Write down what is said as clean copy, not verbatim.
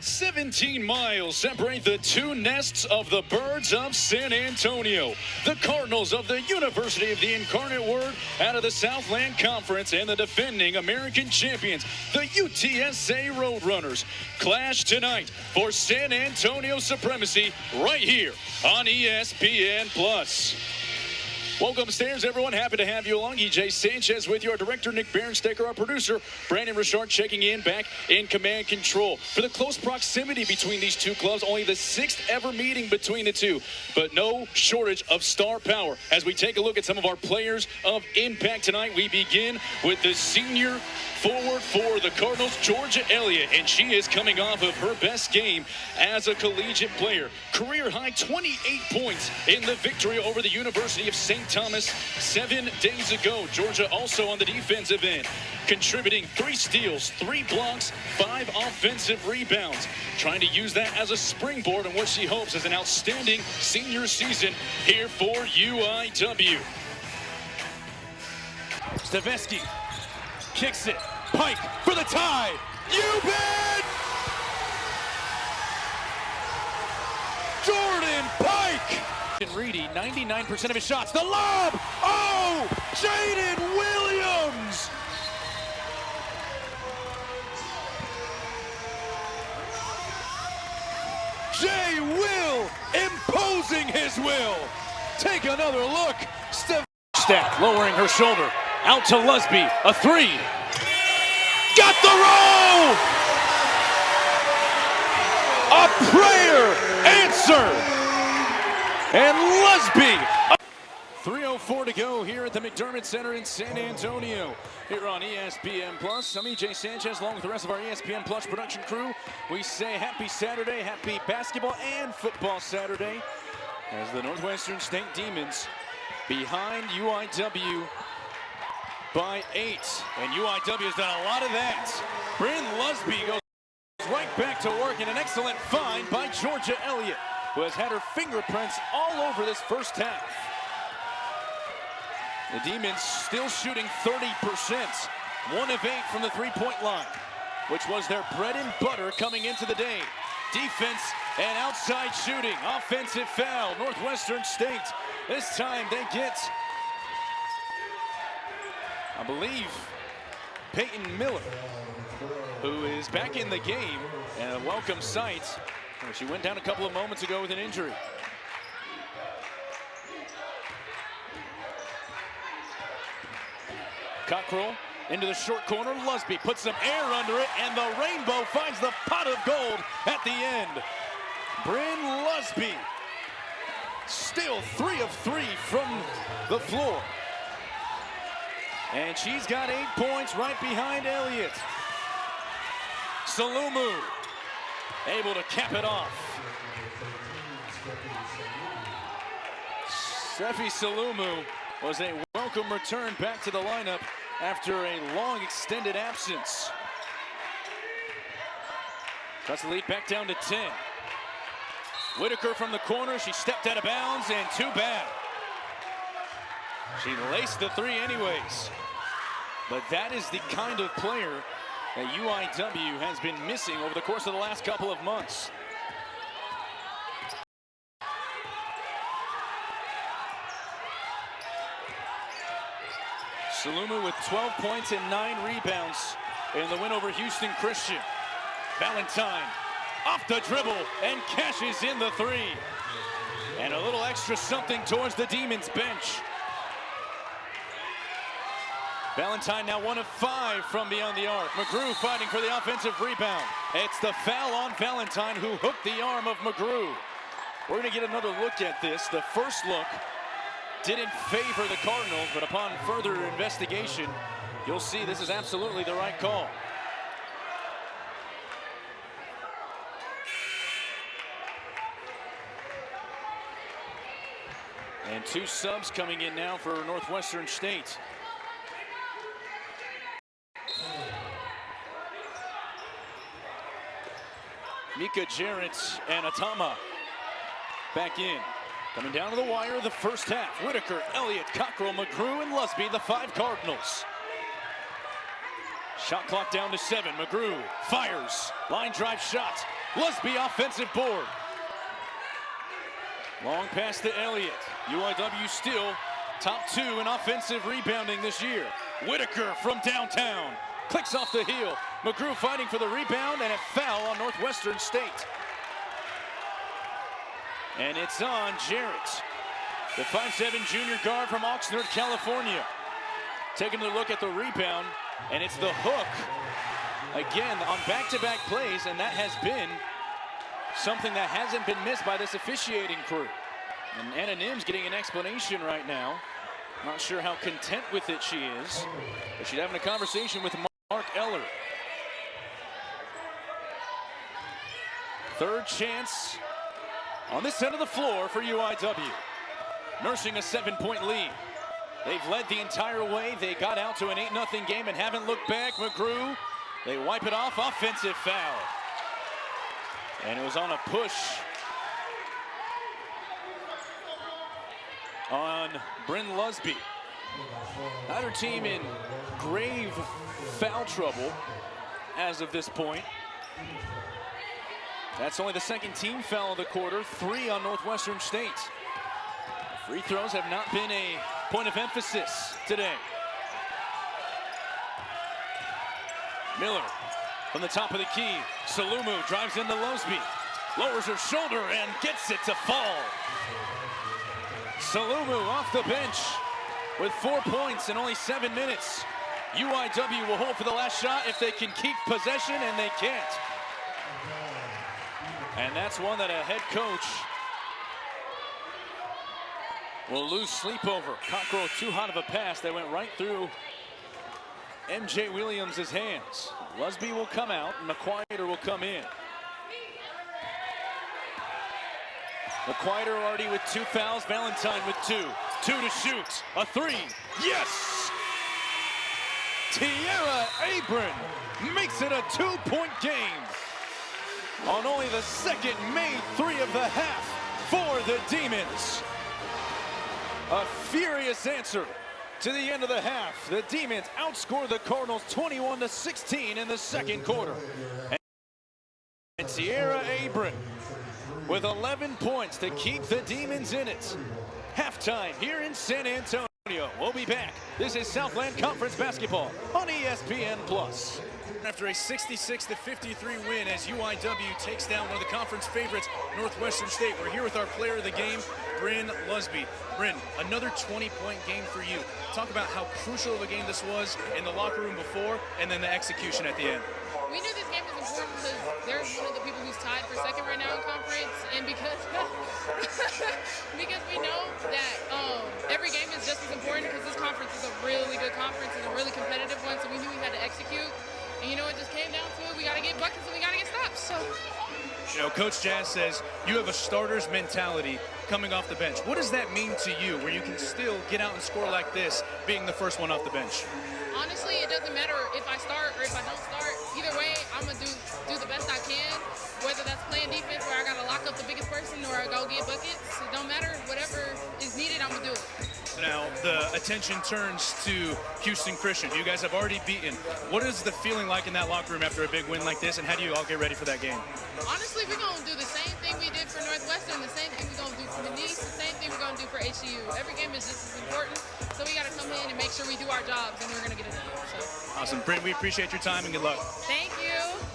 17 miles separate the two nests of the birds of San Antonio. The Cardinals of the University of the Incarnate Word out of the Southland Conference and the defending American champions, the UTSA Roadrunners, clash tonight for San Antonio supremacy right here on ESPN+. Welcome upstairs, everyone. Happy to have you along. EJ Sanchez with you, our director, Nick Berenstecker, our producer, Brandon Richard, checking in back in command control. For the close proximity between these two clubs, only the 6th ever meeting between the two, but no shortage of star power. As we take a look at some of our players of impact tonight, we begin with the senior forward for the Cardinals, Georgia Elliott, and she is coming off of her best game as a collegiate player. Career high 28 points in the victory over the University of St. Thomas 7 days ago. Georgia also on the defensive end, contributing 3 steals, 3 blocks, 5 offensive rebounds, trying to use that as a springboard on what she hopes is an outstanding senior season here for UIW. Staveski kicks it. Pike for the tie. You bet! Jordan Pike! And Reedy, 99% of his shots. The lob! Oh! Jaden Williams! Jay Will imposing his will. Take another look. Stack lowering her shoulder. Out to Lusby. A 3. Got the roll! A prayer answered! And Lusby. 3:04 to go here at the McDermott Center in San Antonio. Here on ESPN+. I'm EJ Sanchez along with the rest of our ESPN+ production crew. We say happy Saturday, happy basketball and football Saturday as the Northwestern State Demons behind UIW by 8. And UIW has done a lot of that. Bryn Lusby goes right back to work, and an excellent find by Georgia Elliott, who has had her fingerprints all over this first half. The Demons still shooting 30%, 1 of 8 from the three-point line, which was their bread and butter coming into the day. Defense and outside shooting, offensive foul, Northwestern State. This time they get, I believe, Peyton Miller, who is back in the game, and a welcome sight. She went down a couple of moments ago with an injury. Cockrell into the short corner. Lusby puts some air under it, and the rainbow finds the pot of gold at the end. Bryn Lusby, still 3 of 3 from the floor. And she's got 8 points right behind Elliott. Salumu able to cap it off. Sefi Salumu was a welcome return back to the lineup after a long extended absence. Cuts the lead back down to 10. Whitaker from the corner, she stepped out of bounds, and too bad. She laced the 3 anyways. But that is the kind of player that UIW has been missing over the course of the last couple of months. Salumu with 12 points and 9 rebounds in the win over Houston Christian. Valentine off the dribble and cashes in the 3. And a little extra something towards the Demons bench. Valentine now 1 of 5 from beyond the arc. McGrew fighting for the offensive rebound. It's the foul on Valentine, who hooked the arm of McGrew. We're going to get another look at this. The first look didn't favor the Cardinals, but upon further investigation, you'll see this is absolutely the right call. And 2 subs coming in now for Northwestern State. Mika Jarrett and Atama back in. Coming down to the wire of the first half. Whitaker, Elliott, Cockrell, McGrew, and Lusby, the 5 Cardinals. Shot clock down to 7. McGrew fires. Line drive shot. Lusby offensive board. Long pass to Elliott. UIW still top 2 in offensive rebounding this year. Whitaker from downtown. Clicks off the heel. McGrew fighting for the rebound, and a foul on Northwestern State. And it's on Jarrett, the 5'7" junior guard from Oxnard, California. Taking a look at the rebound, and it's the hook. Again, on back-to-back plays, and that has been something that hasn't been missed by this officiating crew. And Anna Nims getting an explanation right now. Not sure how content with it she is, but she's having a conversation with Mark Eller. Third chance on this end of the floor for UIW. Nursing a 7-point lead. They've led the entire way. They got out to an 8-0 game and haven't looked back. McGrew, they wipe it off. Offensive foul. And it was on a push on Bryn Lusby. Neither team in grave foul trouble as of this point. That's only the second team foul of the quarter, 3 on Northwestern State. Free throws have not been a point of emphasis today. Miller from the top of the key. Salumu drives into Lusby. Lowers her shoulder and gets it to fall. Salumu off the bench with 4 points in only 7 minutes. UIW will hold for the last shot if they can keep possession, and they can't. And that's one that a head coach will lose sleep over. Cockrell too hot of a pass that went right through MJ Williams' hands. Lusby will come out, and McQuieter will come in. McQuieter already with 2 fouls, Valentine with 2. 2 to shoot, a 3, yes! Tiara Abram makes it a 2-point game. On only the second made 3 of the half for the Demons. A furious answer to the end of the half. The Demons outscore the Cardinals 21-16 in the second quarter. And Tiara Abram with 11 points to keep the Demons in it. Halftime here in San Antonio. We'll be back. This is Southland Conference basketball on ESPN+. After a 66-53 win as UIW takes down one of the conference favorites, Northwestern State. We're here with our player of the game, Bryn Lusby. Bryn, another 20-point game for you. Talk about how crucial of a game this was in the locker room before and then the execution at the end. We knew this game was important because they're one of the people who's tied for second right now in conference, and because we know that every game is just as important because this conference is a really good conference and a really competitive one, so we knew we had to execute. And you know, it just came down to it. We got to get buckets and we got to get stops. So, you know, Coach Jazz says you have a starter's mentality coming off the bench. What does that mean to you, where you can still get out and score like this, being the first one off the bench? Honestly, it doesn't matter if I start or if I don't start. Either way, I'm going to do the best I can, whether that's playing defense where I got to lock up the biggest person or I go get buckets. It don't matter. Whatever is needed, I'm going to do it. Now, the attention turns to Houston Christian. You guys have already beaten. What is the feeling like in that locker room after a big win like this, and how do you all get ready for that game? Honestly, we're going to do the same thing we did for Northwestern, the same thing we're going to do for Denise, the same thing we're going to do for HCU. Every game is just as important, so we got to come in and make sure we do our jobs, and we're going to get it done. So. Awesome. Bryn, we appreciate your time, and good luck. Thank you.